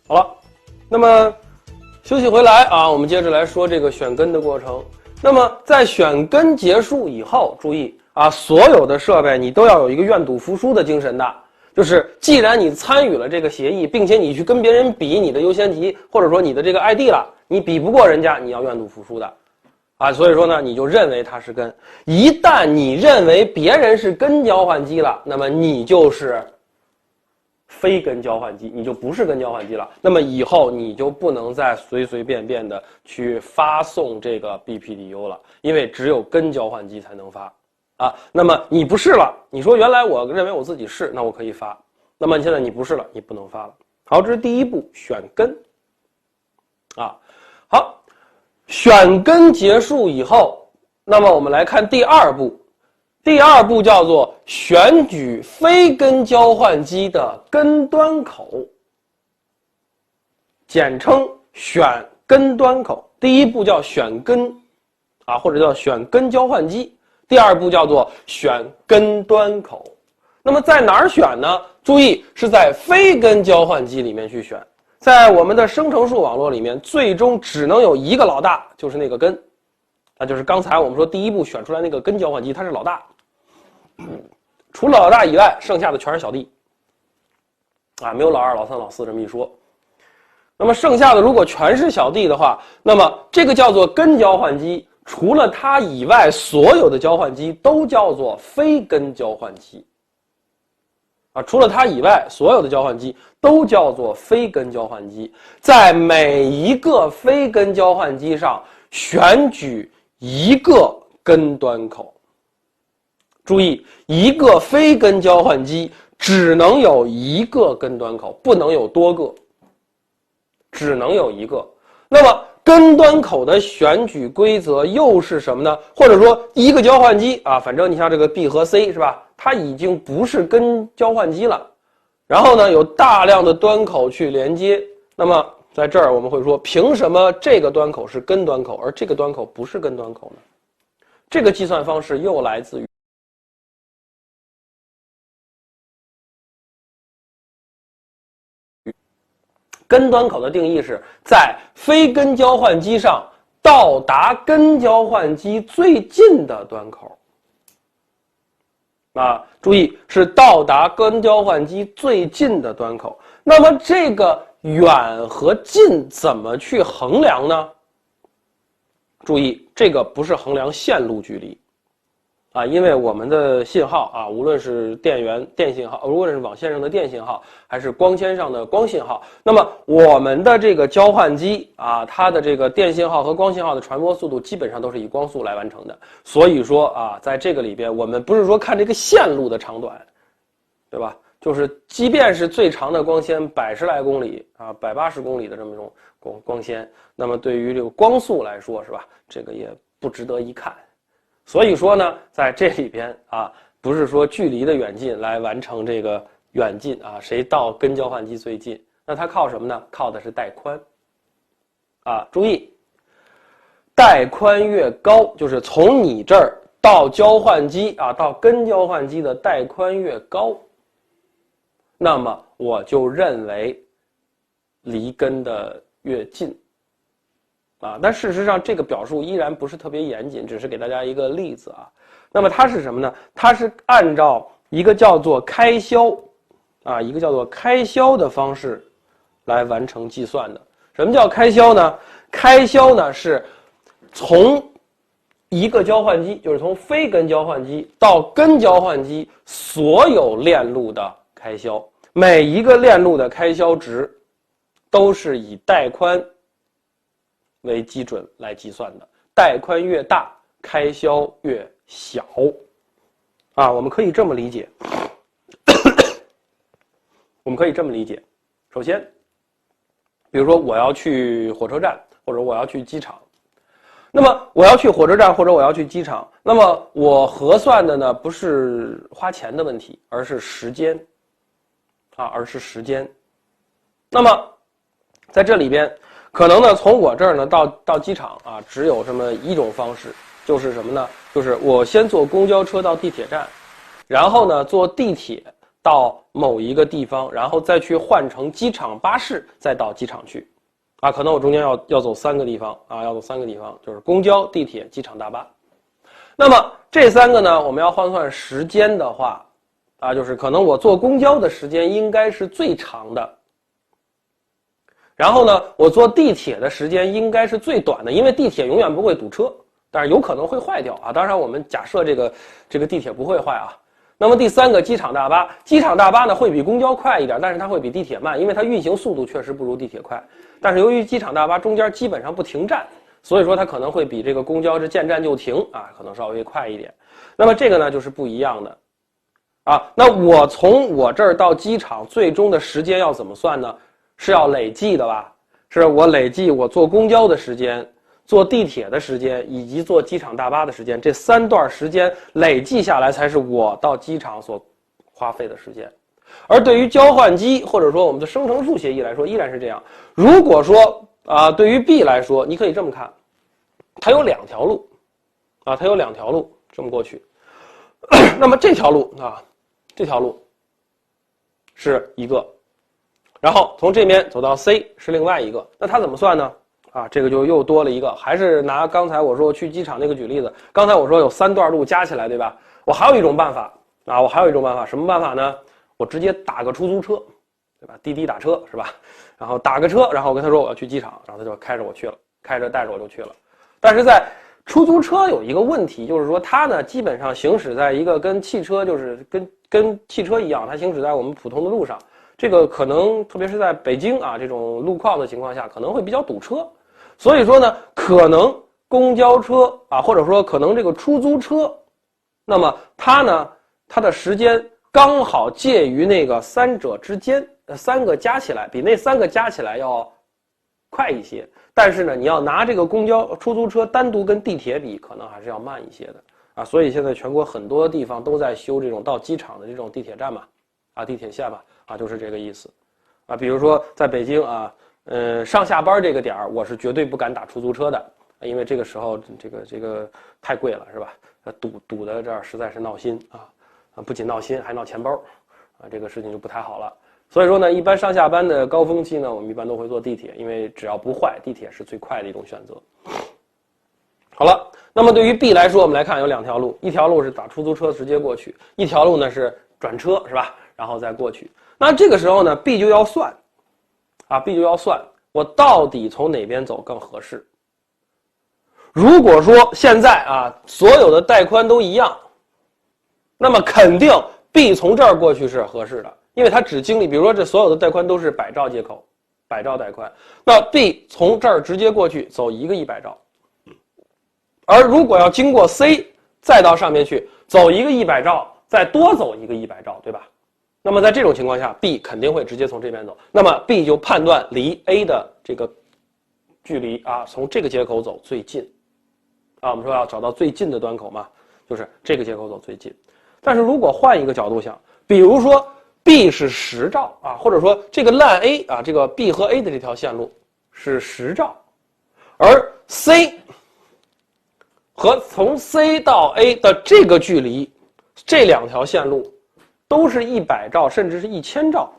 好了，那么休息回来啊，我们接着来说这个选根的过程。那么在选根结束以后，注意啊，所有的设备你都要有一个愿赌服输的精神的，就是既然你参与了这个协议，并且你去跟别人比你的优先级或者说你的这个 ID 了，你比不过人家，你要愿赌服输的。啊，所以说呢，你就认为它是根。一旦你认为别人是根交换机了，那么你就是非根交换机，你就不是根交换机了。那么以后你就不能再随随便便的去发送这个 BPDU 了，因为只有根交换机才能发。啊，那么你不是了，你说原来我认为我自己是，那我可以发。那么现在你不是了，你不能发了。好，这是第一步，选根。啊，好。选根结束以后，那么我们来看第二步。第二步叫做选举非根交换机的根端口，简称选根端口。第一步叫选根，啊，或者叫选根交换机。第二步叫做选根端口。那么在哪儿选呢？注意是在非根交换机里面去选。在我们的生成式网络里面，最终只能有一个老大，就是那个根，那就是刚才我们说第一步选出来那个根交换机，它是老大。除了老大以外，剩下的全是小弟。啊，没有老二、老三、老四这么一说。那么剩下的如果全是小弟的话，那么这个叫做根交换机，除了它以外，所有的交换机都叫做非根交换机。啊，除了它以外，所有的交换机都叫做非根交换机。在每一个非根交换机上选举一个根端口。注意，一个非根交换机只能有一个根端口，不能有多个，只能有一个。那么根端口的选举规则又是什么呢？或者说一个交换机啊，反正你像这个 B 和 C 是吧？它已经不是根交换机了，然后呢有大量的端口去连接。那么在这儿我们会说，凭什么这个端口是根端口，而这个端口不是根端口呢？这个计算方式又来自于根端口的定义是在非根交换机上到达根交换机最近的端口。啊，注意是到达根交换机最近的端口。那么这个远和近怎么去衡量呢？注意，这个不是衡量线路距离，啊，因为我们的信号啊，无论是电信号，无论是网线上的电信号，还是光纤上的光信号，那么我们的这个交换机啊，它的这个电信号和光信号的传播速度基本上都是以光速来完成的。所以说啊，在这个里边，我们不是说看这个线路的长短，对吧？就是即便是最长的光纤110来公里啊，180公里的这么一种光纤，那么对于这个光速来说，是吧？这个也不值得一看。所以说呢，在这里边啊，不是说距离的远近来完成这个远近啊，谁到根交换机最近，那它靠什么呢？靠的是带宽。啊，注意，带宽越高，就是从你这儿到交换机啊，到根交换机的带宽越高，那么我就认为离根的越近。啊，但事实上这个表述依然不是特别严谨，只是给大家一个例子啊。那么它是什么呢？它是按照一个叫做开销，啊，一个叫做开销的方式来完成计算的。什么叫开销呢？开销呢是从一个交换机，就是从非根交换机到根交换机所有链路的开销，每一个链路的开销值都是以带宽为基准来计算的，带宽越大，开销越小。啊，我们可以这么理解。我们可以这么理解。首先，比如说我要去火车站，或者我要去机场。那么我要去火车站或者我要去机场，那么我核算的呢不是花钱的问题，而是时间。啊，而是时间。那么在这里边。可能呢，从我这儿呢到机场啊，只有这么一种方式，就是什么呢？就是我先坐公交车到地铁站，然后呢坐地铁到某一个地方，然后再去换乘机场巴士，再到机场去，啊，可能我中间要走3个地方啊，要走3个地方，就是公交、地铁、机场、大巴。那么这3个呢，我们要换算时间的话，啊，就是可能我坐公交的时间应该是最长的，然后呢，我坐地铁的时间应该是最短的，因为地铁永远不会堵车，但是有可能会坏掉啊。当然，我们假设这个地铁不会坏啊。那么第3个机场大巴，机场大巴呢会比公交快一点，但是它会比地铁慢，因为它运行速度确实不如地铁快。但是由于机场大巴中间基本上不停站，所以说它可能会比这个公交是见站就停啊，可能稍微快一点。那么这个呢就是不一样的啊。那我从我这儿到机场最终的时间要怎么算呢？是要累计的吧？是我累计我坐公交的时间、坐地铁的时间以及坐机场大巴的时间，这3段时间累计下来才是我到机场所花费的时间。而对于交换机或者说我们的生成式协议来说，依然是这样。如果说对于 B 来说，你可以这么看，它有2条路，啊，它有2条路这么过去。那么这条路啊，这条路是一个，然后从这边走到 C 是另外一个，那它怎么算呢？啊，这个就又多了一个，还是拿刚才我说去机场那个举例子，刚才我说有3段路加起来，对吧？我还有一种办法啊，什么办法呢？我直接打个出租车，对吧？滴滴打车是吧？然后打个车，然后我跟他说我要去机场，然后他就开着我去了，开着带着我就去了。但是在出租车有一个问题，就是说它呢基本上行驶在一个跟汽车就是跟汽车一样，它行驶在我们普通的路上。这个可能特别是在北京啊这种路况的情况下，可能会比较堵车。所以说呢，可能公交车啊，或者说可能这个出租车，那么它呢，它的时间刚好介于那个3者之间，3个加起来比那3个加起来要快一些。但是呢，你要拿这个公交、出租车单独跟地铁比，可能还是要慢一些的啊。所以现在全国很多地方都在修这种到机场的这种地铁站嘛，啊，地铁线嘛，啊，就是这个意思，啊，比如说在北京啊。上下班这个点儿，我是绝对不敢打出租车的，因为这个时候这个太贵了，是吧？堵的这儿实在是闹心啊，不仅闹心还闹钱包，啊，这个事情就不太好了。所以说呢，一般上下班的高峰期呢，我们一般都会坐地铁，因为只要不坏，地铁是最快的一种选择。好了，那么对于 B 来说，我们来看有2条路，一条路是打出租车直接过去，一条路呢是转车，是吧？然后再过去。那这个时候呢 ，B 就要算。B 就要算我到底从哪边走更合适。如果说现在所有的带宽都一样，那么肯定 B 从这儿过去是合适的，因为它只经历，比如说这所有的带宽都是100兆接口，100兆带宽，那 B 从这儿直接过去走一个100兆，而如果要经过 C 再到上面去走一个100兆，再多走一个100兆，对吧？那么在这种情况下 ，B 肯定会直接从这边走。那么 B 就判断离 A 的这个距离从这个接口走最近。我们说要找到最近的端口嘛，就是这个接口走最近。但是如果换一个角度想，比如说 B 是10兆或者说这个烂 A 这个 B 和 A 的这条线路是10兆，而 C 和从 C 到 A 的这个距离，这2条线路都是100兆甚至是1000兆，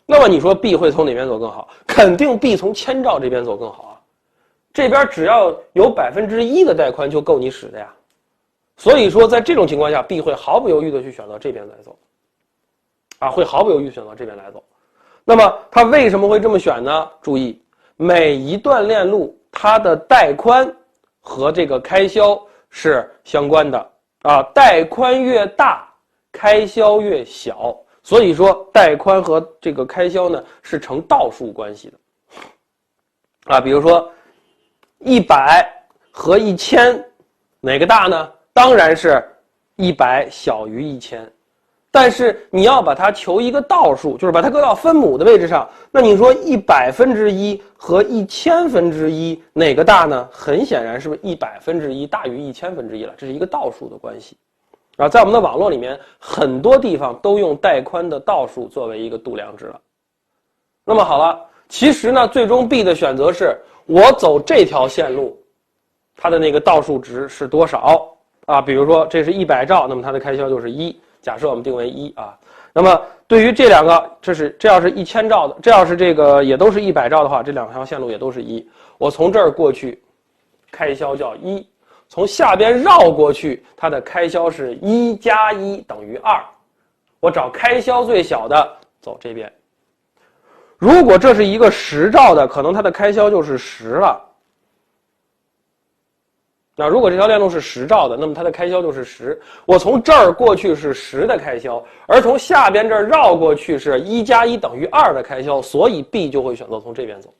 那么你说 B 会从哪边走更好？肯定 B 从1000兆这边走更好啊，这边只要有1%的带宽就够你使的呀。所以说在这种情况下 B 会毫不犹豫的去选择这边来走，会毫不犹豫选择这边来走。那么它为什么会这么选呢？注意，每一段链路它的带宽和这个开销是相关的带宽越大开销越小，所以说带宽和这个开销呢是成倒数关系的比如说100和1000哪个大呢？当然是100小于1000，但是你要把它求一个倒数，就是把它搁到分母的位置上，那你说100%和1000%哪个大呢？很显然是不是100%大于1000%了，这是一个倒数的关系。在我们的网络里面，很多地方都用带宽的倒数作为一个度量值了。那么好了，其实呢，最终 B 的选择是我走这条线路，它的那个倒数值是多少比如说这是100兆，那么它的开销就是1，假设我们定为1那么对于这两个，这要是1000兆的，这要是这个也都是100兆的话，这两条线路也都是1。我从这儿过去，开销叫1；从下边绕过去，它的开销是1加1等于2。我找开销最小的，走这边。如果这是一个10兆的，可能它的开销就是10了。那如果这条链路是10兆的，那么它的开销就是10。我从这儿过去是10的开销，而从下边这儿绕过去是1加1等于2的开销，所以 B 就会选择从这边走。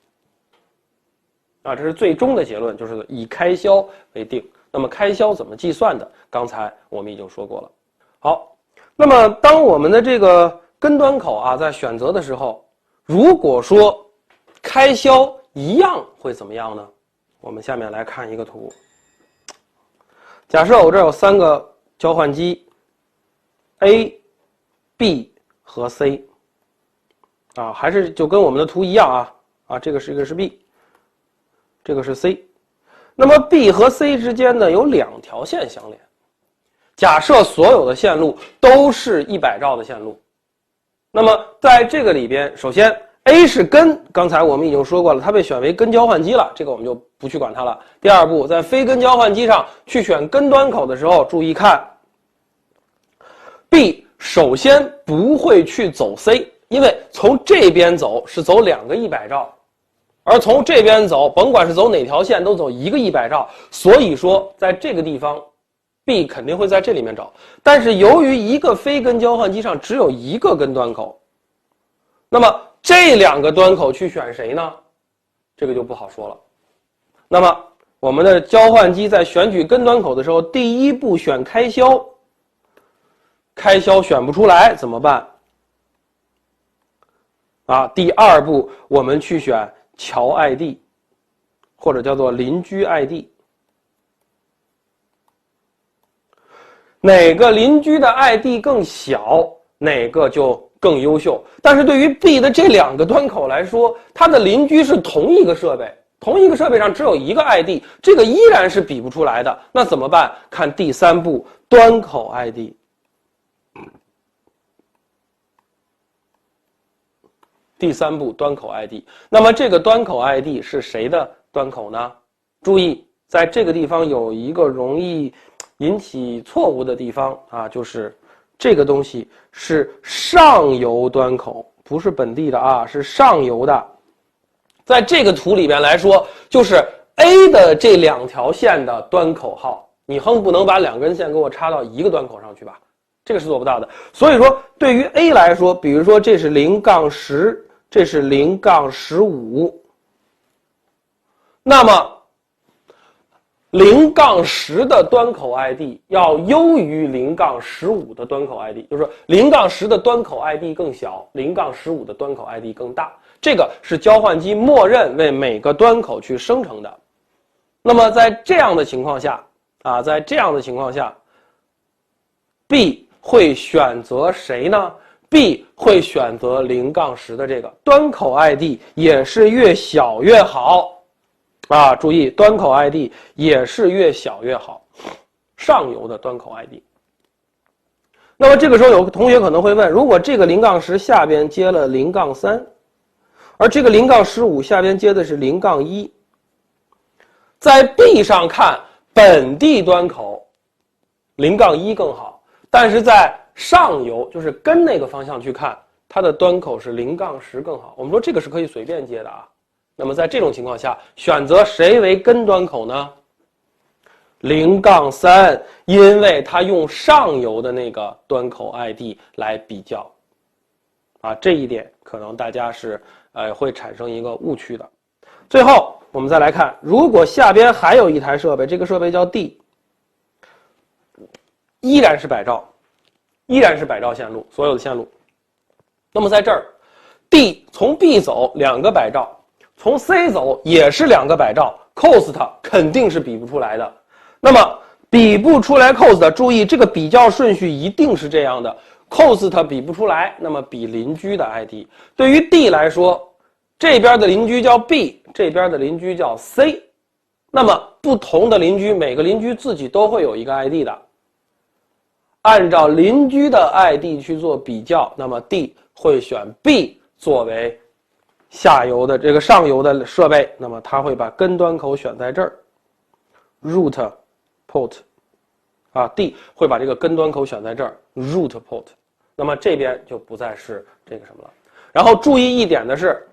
这是最终的结论，就是以开销为定。那么开销怎么计算的？刚才我们已经说过了。好，那么当我们的这个根端口在选择的时候，如果说开销一样会怎么样呢？我们下面来看一个图。假设我这有3个交换机 A、B 和 C， 还是就跟我们的图一样这个是 B， 这个是 C。那么 B 和 C 之间呢有2条线相连。假设所有的线路都是100兆的线路，那么在这个里边，首先 A 是根，刚才我们已经说过了，它被选为根交换机了，这个我们就不去管它了。第二步，在非根交换机上去选根端口的时候，注意看 B 首先不会去走 C， 因为从这边走是走2个100兆，而从这边走，甭管是走哪条线都走1个100兆，所以说在这个地方 B 肯定会在这里面找。但是由于一个非根交换机上只有1个根端口，那么这2个端口去选谁呢？这个就不好说了。那么我们的交换机在选取根端口的时候，第一步选开销，开销选不出来怎么办？第二步我们去选桥 ID， 或者叫做邻居 ID。哪个邻居的 ID 更小，哪个就更优秀。但是对于 B 的这2个端口来说，它的邻居是同一个设备，同一个设备上只有1个 ID， 这个依然是比不出来的。那怎么办？看第3步端口 ID。第3步端口 ID。那么这个端口 ID 是谁的端口呢？注意，在这个地方有一个容易引起错误的地方就是这个东西是上游端口，不是本地的是上游的。在这个图里边来说，就是 A 的这2条线的端口号，你横不能把2根线给我插到一个端口上去吧？这个是做不到的。所以说，对于 A 来说，比如说这是0-10，这是0-15，那么0-10的端口 ID 要优于0-15的端口 ID， 就是说0-10的端口 ID 更小，0-15的端口 ID 更大。这个是交换机默认为每个端口去生成的。那么在这样的情况下，B 会选择谁呢？ B 会选择0-10的这个端口 ID 也是越小越好。注意端口 ID 也是越小越好，上游的端口 ID。那么这个时候有同学可能会问，如果这个0-10下边接了0-3，而这个0-15下边接的是0-1，在 B 上看本地端口0-1更好，但是在上游就是跟那个方向去看，它的端口是0-10更好。我们说这个是可以随便接的那么在这种情况下，选择谁为根端口呢？0-3，因为它用上游的那个端口 ID 来比较，这一点可能大家是会产生一个误区的。最后我们再来看，如果下边还有一台设备，这个设备叫 D， 依然是100兆线路，所有的线路。那么在这儿 ，D 从 B 走2个100兆。从 C 走也是2个100兆 ，cost 肯定是比不出来的。那么比不出来 cost， 注意这个比较顺序一定是这样的 ，cost 比不出来，那么比邻居的 ID。对于 D 来说，这边的邻居叫 B， 这边的邻居叫 C。那么不同的邻居，每个邻居自己都会有一个 ID 的。按照邻居的 ID 去做比较，那么 D 会选 B 作为上游的设备，那么它会把根端口选在这儿 ，root port， D 会把这个根端口选在这儿 ，root port， 那么这边就不再是这个什么了。然后注意一点的是，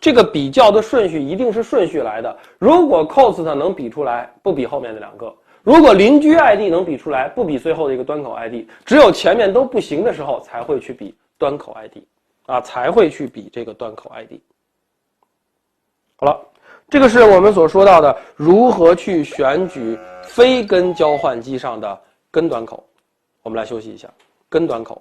这个比较的顺序一定是顺序来的。如果 cost 能比出来，不比后面的两个；如果邻居 ID 能比出来，不比最后的一个端口 ID。只有前面都不行的时候，才会去比端口 ID，才会去比这个端口 ID。好了，这个是我们所说到的如何去选举非根交换机上的根端口。我们来休息一下，根端口。